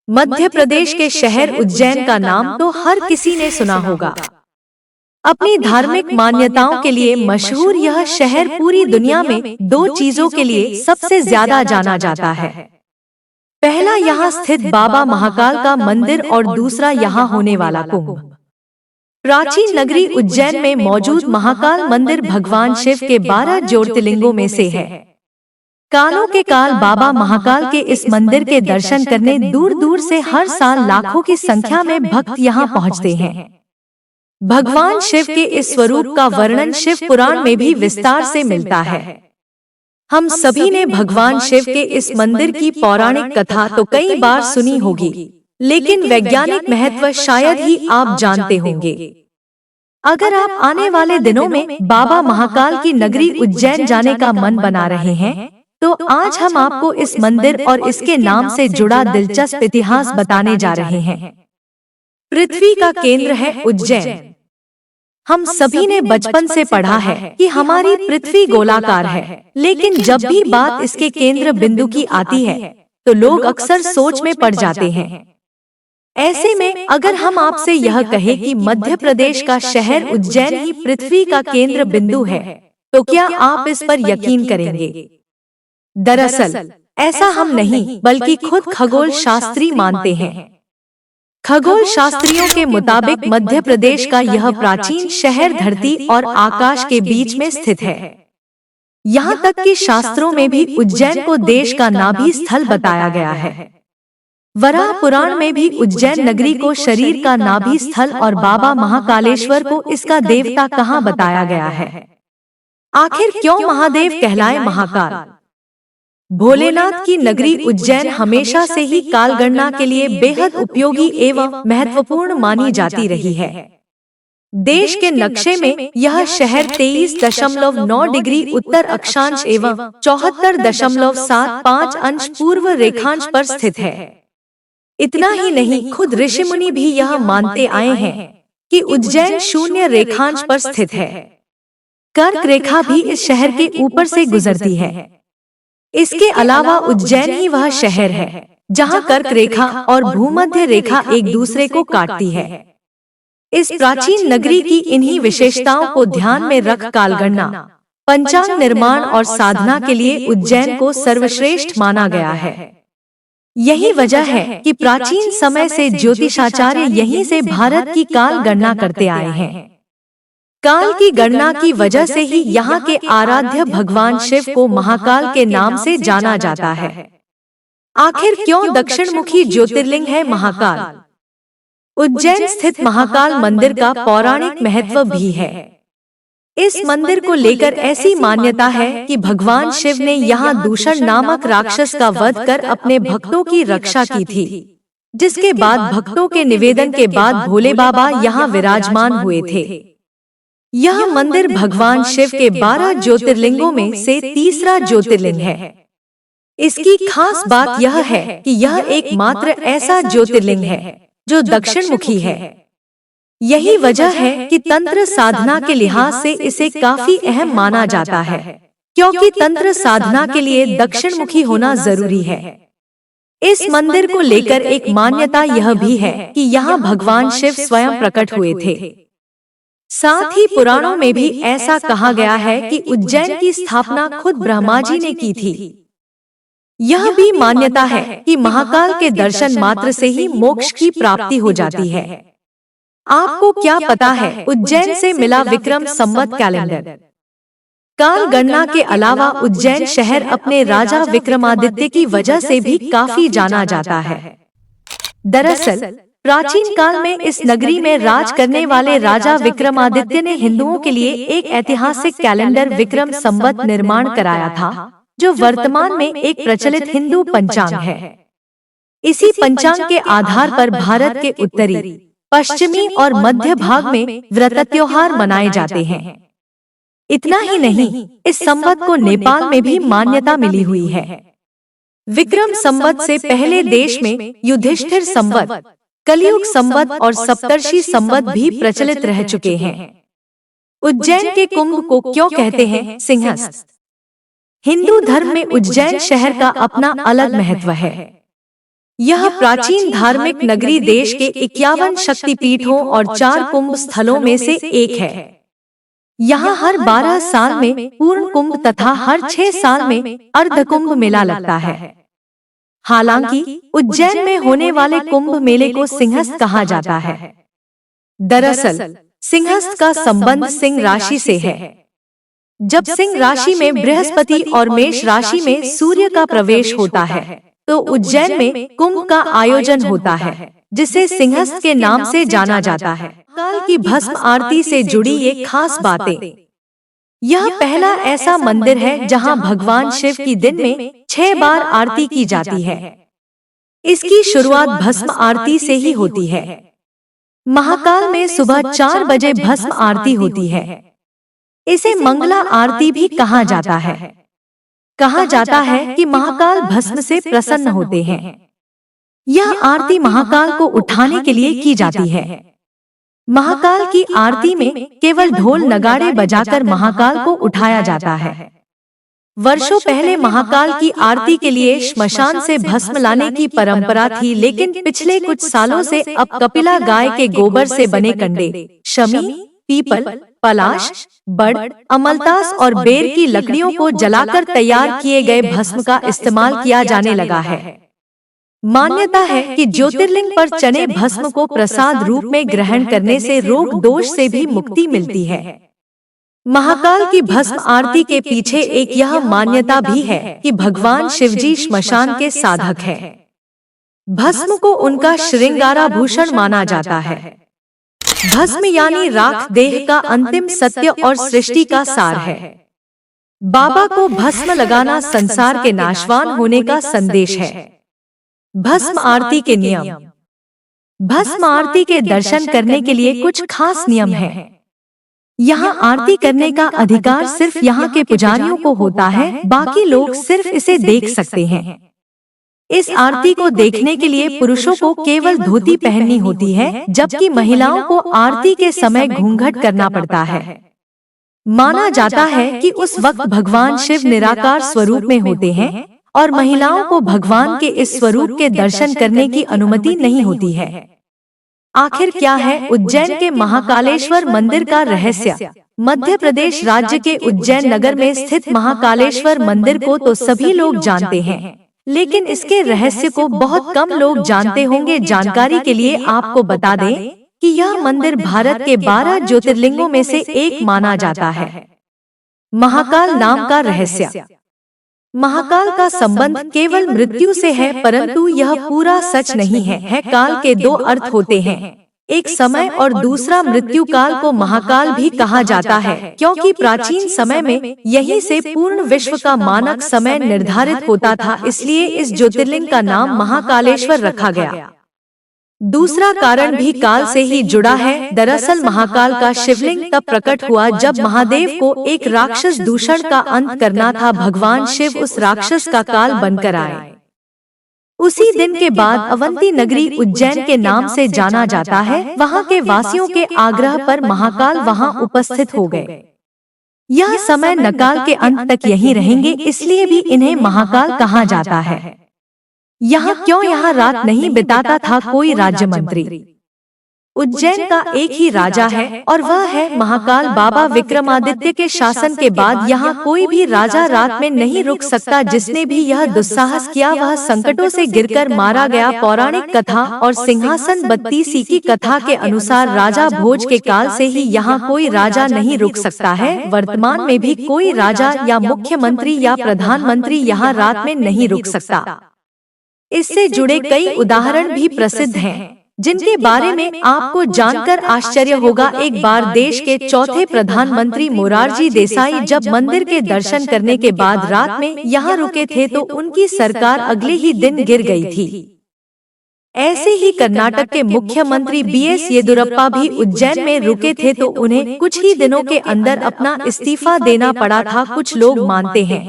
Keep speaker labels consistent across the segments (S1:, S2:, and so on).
S1: मध्य प्रदेश के शहर उज्जैन का नाम तो हर किसी ने सुना होगा। अपनी धार्मिक मान्यताओं के लिए मशहूर यह शहर पूरी दुनिया में दो चीजों के लिए सबसे ज्यादा जाना जाता है। पहला यहाँ स्थित बाबा महाकाल का मंदिर और दूसरा यहाँ होने वाला कुंभ। प्राचीन नगरी उज्जैन में मौजूद महाकाल मंदिर भगवान शिव के 12 ज्योतिर्लिंगों में से है। कालों के काल बाबा महाकाल के इस मंदिर के दर्शन करने दूर दूर से हर साल लाखों की संख्या में भक्त यहाँ पहुँचते हैं। भगवान शिव के इस स्वरूप का वर्णन शिव पुराण में भी विस्तार से मिलता है। हम सभी ने भगवान शिव के इस मंदिर की पौराणिक कथा तो कई बार सुनी होगी, लेकिन वैज्ञानिक महत्व शायद ही आप जानते होंगे। अगर आप आने वाले दिनों में बाबा महाकाल की नगरी उज्जैन जाने का मन बना रहे हैं, तो आज हम आपको इस मंदिर और इसके नाम से जुड़ा दिलचस्प इतिहास बताने जा रहे हैं। पृथ्वी का केंद्र है उज्जैन। हम सभी ने बचपन से पढ़ा है कि हमारी पृथ्वी गोलाकार है, लेकिन जब भी बात इसके केंद्र बिंदु की आती है, तो लोग अक्सर सोच में पड़ जाते हैं। ऐसे में अगर हम आपसे यह कहें कि मध्य प्रदेश का शहर उज्जैन ही पृथ्वी का केंद्र बिंदु है, तो क्या आप इस पर यकीन करेंगे? दरअसल ऐसा हम नहीं बल्कि खुद खगोल शास्त्री मानते हैं। खगोल शास्त्रियों के मुताबिक मध्य प्रदेश का यह प्राचीन शहर धरती और आकाश के बीच में स्थित है। यहाँ तक कि शास्त्रों में भी उज्जैन को देश का नाभि स्थल बताया गया है। वराह पुराण में भी उज्जैन नगरी को शरीर का नाभि स्थल और बाबा महाकालेश्वर को इसका देवता कहाँ बताया गया है। आखिर क्यों महादेव कहलाए महाकाल? भोलेनाथ की नगरी उज्जैन हमेशा से ही कालगणना के लिए बेहद उपयोगी एवं महत्वपूर्ण मानी जाती रही है। देश के नक्शे में यह शहर 23.9 डिग्री उत्तर अक्षांश एवं 74.75 अंश पूर्व रेखांश पर स्थित है। इतना ही नहीं, खुद ऋषि मुनि भी यह मानते आए हैं कि उज्जैन शून्य रेखांश पर स्थित है। कर्क रेखा भी इस शहर के ऊपर से गुजरती है। इसके अलावा उज्जैन ही वह शहर है जहां कर्क रेखा और भूमध्य रेखा एक दूसरे को काटती है। इस प्राचीन नगरी की इन्हीं विशेषताओं को ध्यान में रख कालगणना, पंचांग निर्माण और साधना के लिए उज्जैन को सर्वश्रेष्ठ माना गया है। यही वजह है कि प्राचीन समय से ज्योतिषाचार्य यहीं से भारत की काल गणना करते आए हैं। काल की गणना की वजह से ही यहाँ के आराध्य भगवान शिव को महाकाल के नाम से जाना जाता है। आखिर क्यों दक्षिणमुखी ज्योतिर्लिंग है महाकाल? उज्जैन स्थित महाकाल मंदिर का पौराणिक महत्व भी है। इस मंदिर को लेकर ऐसी मान्यता है कि भगवान शिव ने यहाँ दूषण नामक राक्षस का वध कर अपने भक्तों की रक्षा की थी, जिसके बाद भक्तों के निवेदन के बाद भोले बाबा यहाँ विराजमान हुए थे। यह मंदिर भगवान शिव के 12 ज्योतिर्लिंगों में से तीसरा ज्योतिर्लिंग है। इसकी खास बात यह है कि यह एकमात्र ऐसा ज्योतिर्लिंग है जो दक्षिणमुखी है। यही वजह है कि तंत्र साधना के लिहाज से इसे काफी अहम माना जाता है, क्योंकि तंत्र साधना के लिए दक्षिणमुखी होना जरूरी है। इस मंदिर को लेकर एक मान्यता यह भी है कि यहाँ भगवान शिव स्वयं प्रकट हुए थे। साथ ही पुराणों में भी ऐसा कहा गया है कि उज्जैन की स्थापना खुद ब्रह्मा जी ने की थी। यह भी मान्यता है कि महाकाल के दर्शन मात्र से ही मोक्ष की प्राप्ति हो जाती है। आपको क्या पता है उज्जैन से मिला विक्रम संवत कैलेंडर? काल गणना के अलावा उज्जैन शहर अपने राजा विक्रमादित्य की वजह से भी काफी जाना जाता है। दरअसल प्राचीन काल में इस नगरी में राज करने वाले राजा विक्रमादित्य ने हिंदुओं के लिए एक ऐतिहासिक कैलेंडर विक्रम संवत निर्माण कराया था, जो वर्तमान में एक प्रचलित हिंदू पंचांग है। इसी पंचांग के आधार पर भारत के उत्तरी, पश्चिमी और मध्य भाग में व्रत त्योहार मनाए जाते हैं। इतना ही नहीं, इस संवत को नेपाल में भी मान्यता मिली हुई है। विक्रम संवत से पहले देश में युधिष्ठिर संवत, कलियुग संवत और सप्तर्षि संवत भी प्रचलित रह चुके हैं। उज्जैन के कुंभ को क्यों कहते हैं सिंहस्थ? हिंदू धर्म में उज्जैन शहर का अपना अलग महत्व है। यह प्राचीन धार्मिक नगरी देश के 51 शक्तिपीठों और 4 कुंभ स्थलों में से एक है। यहाँ हर 12 साल में पूर्ण कुंभ तथा हर 6 साल में अर्ध कुंभ मेला लगता है। हालांकि उज्जैन में होने वाले कुंभ मेले को सिंहस्थ कहा जाता है। दरअसल सिंहस्थ का संबंध सिंह राशि से है। जब सिंह राशि में बृहस्पति और मेष राशि में सूर्य का प्रवेश होता है तो उज्जैन में कुंभ का आयोजन होता है, जिसे सिंहस्थ के नाम से जाना जाता है। काल की भस्म आरती से जुड़ी ये खास बातें। यह पहला ऐसा मंदिर है जहां भगवान शिव की दिन में 6 बार आरती की जाती है। इसकी शुरुआत भस्म आरती से ही होती है। महाकाल में सुबह 4 बजे भस्म आरती होती है। इसे मंगला आरती भी कहा जाता है। कहा जाता है कि महाकाल भस्म से प्रसन्न होते हैं। यह आरती महाकाल को उठाने के लिए की जाती है। महाकाल की आरती में केवल ढोल नगाड़े बजाकर महाकाल को उठाया जाता है। वर्षों पहले महाकाल की आरती के लिए श्मशान से भस्म लाने की परंपरा थी, लेकिन पिछले कुछ सालों से अब कपिला गाय के गोबर से बने कंडे, शमी, पीपल, पलाश, बड़, अमलतास और बेर की लकड़ियों को जलाकर तैयार किए गए भस्म का इस्तेमाल किया जाने लगा है। मान्यता है कि ज्योतिर्लिंग पर चने भस्म को प्रसाद रूप में ग्रहण करने से रोग दोष से भी मुक्ति मिलती है। महाकाल की भस्म आरती के पीछे एक यह मान्यता भी है कि भगवान शिवजी श्मशान के साधक हैं। भस्म को उनका श्रृंगाराभूषण माना जाता है। भस्म यानी राख देह का अंतिम सत्य और सृष्टि का सार है। बाबा को भस्म लगाना संसार के नाशवान होने का संदेश है। भस्म आरती के नियम। भस्म आरती के दर्शन करने के लिए कुछ खास नियम हैं। यहाँ आरती करने का अधिकार सिर्फ यहाँ के पुजारियों को होता है, बाकी लोग सिर्फ इसे देख सकते हैं। इस आरती को देखने के लिए पुरुषों को केवल धोती पहननी होती है, जबकि महिलाओं को आरती के समय घूंघट करना पड़ता है। माना जाता है कि उस वक्त भगवान शिव निराकार स्वरूप में होते हैं और महिलाओं को भगवान के इस स्वरूप के दर्शन करने की अनुमति नहीं होती है। आखिर क्या है उज्जैन के महाकालेश्वर मंदिर का रहस्य? मध्य प्रदेश राज्य के उज्जैन नगर में स्थित महाकालेश्वर मंदिर को तो सभी लोग जानते हैं, लेकिन इसके रहस्य को बहुत कम लोग जानते होंगे। जानकारी के लिए आपको बता दें कि यह मंदिर भारत के 12 ज्योतिर्लिंगों में से एक माना जाता है। महाकाल नाम का रहस्य। महाकाल का संबंध केवल मृत्यु से है, परंतु यह पूरा सच नहीं है। काल के 2 अर्थ होते हैं, एक समय और दूसरा मृत्यु काल को महाकाल भी कहा जाता है, क्योंकि प्राचीन समय में यहीं से पूर्ण विश्व का मानक समय निर्धारित होता था, इसलिए इस ज्योतिर्लिंग का नाम महाकालेश्वर रखा गया। दूसरा कारण भी काल से ही जुड़ा है। दरअसल महाकाल का शिवलिंग तब प्रकट हुआ जब महादेव को एक राक्षस दूषण का अंत करना था। भगवान शिव उस राक्षस का काल बनकर आए। उसी दिन के बाद अवंती नगरी उज्जैन के नाम से जाना जाता है। वहाँ के वासियों के आग्रह पर महाकाल वहाँ उपस्थित हो गए। यह समय नकाल के अंत तक यहीं रहेंगे, इसलिए भी इन्हें महाकाल कहा जाता है। यहाँ क्यों यहाँ रात नहीं बिताता था कोई राज्य मंत्री? उज्जैन का एक ही राजा है और वह है महाकाल। बाबा विक्रमादित्य के शासन के बाद यहाँ कोई भी राजा रात में नहीं रुक सकता। जिसने भी यह दुस्साहस किया वह संकटों से गिरकर मारा गया। पौराणिक कथा और सिंहासन 32 की कथा के अनुसार राजा भोज के काल से ही यहाँ कोई राजा नहीं रुक सकता है। वर्तमान में भी कोई राजा या मुख्यमंत्री या प्रधानमंत्री यहाँ रात में नहीं रुक सकता। इससे जुड़े कई उदाहरण भी प्रसिद्ध हैं, जिनके बारे में आपको जानकर आश्चर्य होगा। एक बार देश के चौथे प्रधानमंत्री मोरारजी देसाई जब मंदिर के दर्शन करने के बाद रात में यहाँ रुके थे तो उनकी सरकार अगले ही दिन गिर गई थी। ऐसे ही कर्नाटक के मुख्यमंत्री BS येदियुरप्पा भी उज्जैन में रुके थे तो उन्हें कुछ ही दिनों के अंदर अपना इस्तीफा देना पड़ा था। कुछ लोग मानते हैं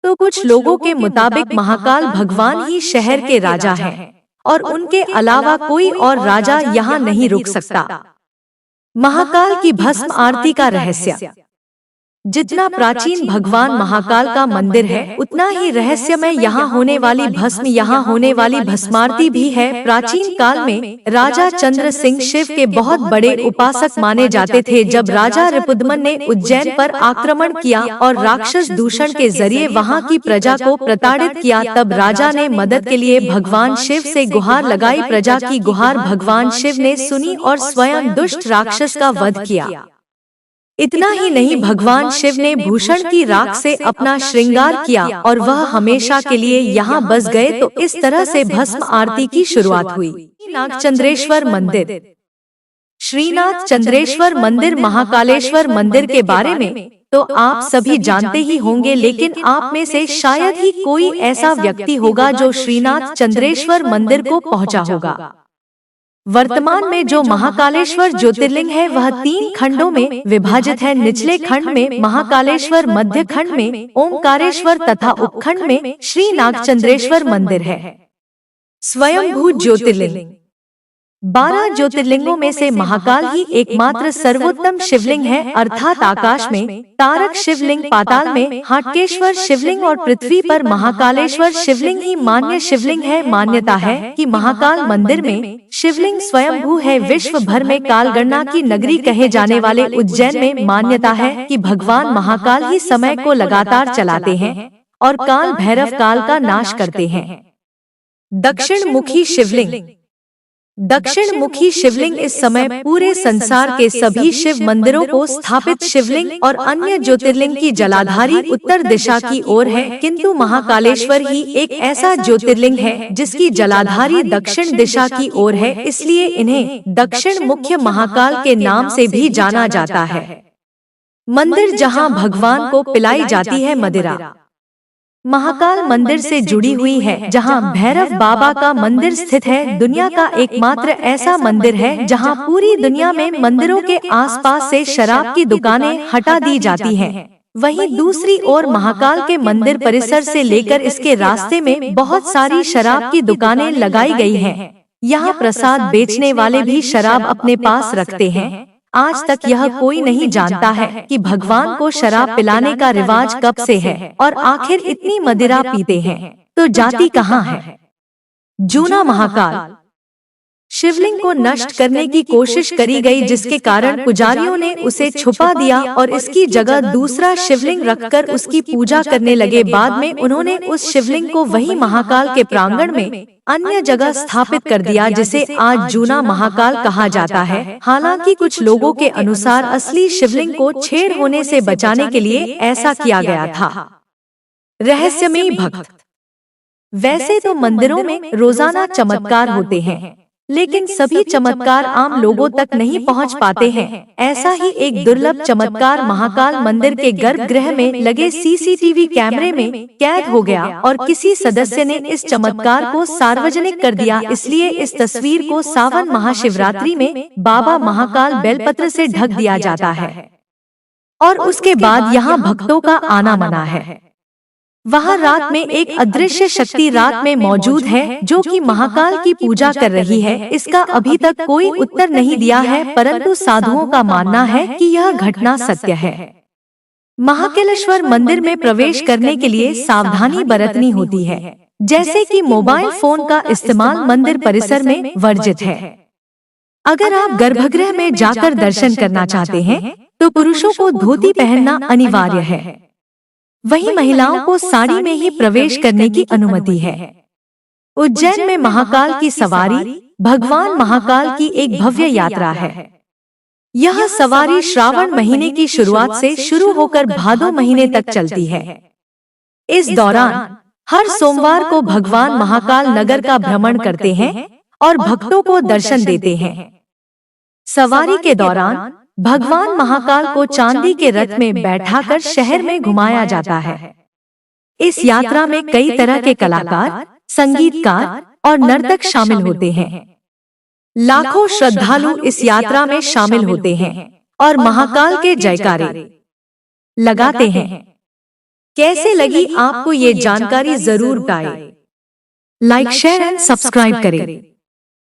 S1: तो कुछ लोगों के मुताबिक महाकाल भगवान ही शहर के राजा हैं और उनके अलावा कोई और राजा यहाँ नहीं रुक सकता। महाकाल की भस्म आरती का रहस्य। जितना प्राचीन भगवान महाकाल का मंदिर है, उतना ही रहस्यमय यहाँ होने वाली भस्म, यहाँ होने वाली भस्मारती भी है। प्राचीन काल में राजा चंद्र सिंह शिव के बहुत बड़े उपासक माने जाते थे। जब राजा रिपुदमन ने उज्जैन पर आक्रमण किया और राक्षस दूषण के जरिए वहाँ की प्रजा को प्रताड़ित किया, तब राजा ने मदद के लिए भगवान शिव से गुहार लगाई। प्रजा की गुहार भगवान शिव ने सुनी और स्वयं दुष्ट राक्षस का वध किया। इतना ही नहीं, भगवान शिव ने भूषण की राख से अपना श्रृंगार किया और वह हमेशा के लिए यहाँ बस गए। तो इस तरह से भस्म आरती की शुरुआत हुई। श्रीनाथ चंद्रेश्वर मंदिर। श्रीनाथ चंद्रेश्वर मंदिर महाकालेश्वर मंदिर के बारे में तो आप सभी जानते ही होंगे, लेकिन आप में से शायद ही कोई ऐसा व्यक्ति होगा जो श्रीनाथ चंद्रेश्वर मंदिर को पहुँचा होगा। वर्तमान में जो महाकालेश्वर ज्योतिर्लिंग है वह 3 खंडों में विभाजित है। निचले खंड में महाकालेश्वर, मध्य खंड में ओमकारेश्वर तथा उपखंड में श्री नागचंद्रेश्वर मंदिर है। स्वयंभू ज्योतिर्लिंग। 12 ज्योतिर्लिंगों में से महाकाल ही एकमात्र सर्वोत्तम शिवलिंग है, अर्थात आकाश में तारक शिवलिंग, पाताल में हाटकेश्वर शिवलिंग और पृथ्वी पर महाकालेश्वर शिवलिंग ही मान्य शिवलिंग है। मान्यता है कि महाकाल मंदिर में शिवलिंग स्वयंभू है। विश्व भर में कालगणना की नगरी कहे जाने वाले उज्जैन में मान्यता है कि भगवान महाकाल ही समय को लगातार चलाते हैं और काल भैरव काल का नाश करते हैं। दक्षिण मुखी शिवलिंग। दक्षिण मुखी शिवलिंग इस समय पूरे संसार के सभी शिव मंदिरों को स्थापित शिवलिंग और अन्य ज्योतिर्लिंग की जलाधारी उत्तर दिशा की ओर है, किंतु महाकालेश्वर ही एक ऐसा ज्योतिर्लिंग है जिसकी जलाधारी दक्षिण दिशा की ओर है, इसलिए इन्हें दक्षिण मुख्य महाकाल के नाम से भी जाना जाता है। मंदिर जहां भगवान को पिलाई जाती है मदिरा। महाकाल मंदिर से जुड़ी हुई है जहां भैरव बाबा का मंदिर स्थित है। दुनिया का एकमात्र ऐसा मंदिर है जहां पूरी दुनिया में मंदिरों के आसपास से शराब की दुकानें हटा दी जाती हैं। वहीं दूसरी ओर महाकाल के मंदिर परिसर से लेकर इसके रास्ते में बहुत सारी शराब की दुकानें लगाई गई हैं। यहाँ प्रसाद बेचने वाले भी शराब अपने पास रखते हैं। आज तक यह कोई नहीं जानता है कि भगवान को शराब पिलाने का रिवाज कब से है और आखिर इतनी मदिरा पीते हैं तो जाती कहाँ है। जूना महाकाल। शिवलिंग को नष्ट करने की कोशिश करी गई, जिसके कारण पुजारियों ने उसे छुपा दिया और इसकी जगह दूसरा शिवलिंग रखकर उसकी पूजा करने लगे। बाद में उन्होंने उस शिवलिंग को वही महाकाल के प्रांगण में अन्य जगह स्थापित कर दिया, जिसे आज जूना महाकाल कहा जाता है। हालांकि कुछ लोगों के अनुसार असली शिवलिंग को छेड़ होने से बचाने के लिए ऐसा किया गया था। रहस्यमयी भक्त। वैसे तो मंदिरों में रोजाना चमत्कार होते हैं, लेकिन सभी चमत्कार आम लोगों तक नहीं पहुंच पाते हैं। ऐसा ही एक दुर्लभ चमत्कार महाकाल मंदिर के गर्भगृह में लगे सीसीटीवी कैमरे में कैद हो गया और किसी सदस्य ने इस चमत्कार को सार्वजनिक कर दिया। इसलिए इस तस्वीर को सावन महाशिवरात्रि में बाबा महाकाल बेलपत्र से ढक दिया जाता है और उसके बाद यहाँ भक्तों का आना मना है। वहाँ रात में एक अदृश्य शक्ति रात में मौजूद है जो कि महाकाल की पूजा कर रही है। इसका अभी तक कोई उत्तर नहीं दिया है, परंतु साधुओं का मानना है कि यह घटना सत्य है। महाकालेश्वर मंदिर में प्रवेश करने के लिए सावधानी बरतनी होती है, जैसे कि मोबाइल फोन का इस्तेमाल मंदिर परिसर में वर्जित है। अगर आप गर्भगृह में जाकर दर्शन करना चाहते हैं तो पुरुषों को धोती पहनना अनिवार्य है। वहीं महिलाओं को साड़ी में ही प्रवेश करने की अनुमति है। उज्जैन में महाकाल की सवारी भगवान महाकाल की एक भव्य यात्रा है। यह सवारी श्रावण महीने की शुरुआत से शुरू होकर भादो महीने तक चलती है। इस दौरान हर सोमवार को भगवान महाकाल नगर का भ्रमण करते हैं और भक्तों को दर्शन देते हैं। सवारी के दौरान भगवान महाकाल को चांदी के रथ में बैठाकर शहर में घुमाया जाता है। इस यात्रा में कई तरह के कलाकार, संगीतकार और नर्तक शामिल होते हैं। लाखों श्रद्धालु इस यात्रा में शामिल होते हैं और महाकाल के जयकारे लगाते हैं। कैसे लगी आपको ये जानकारी जरूर बताएं। लाइक, शेयर एंड सब्सक्राइब करें।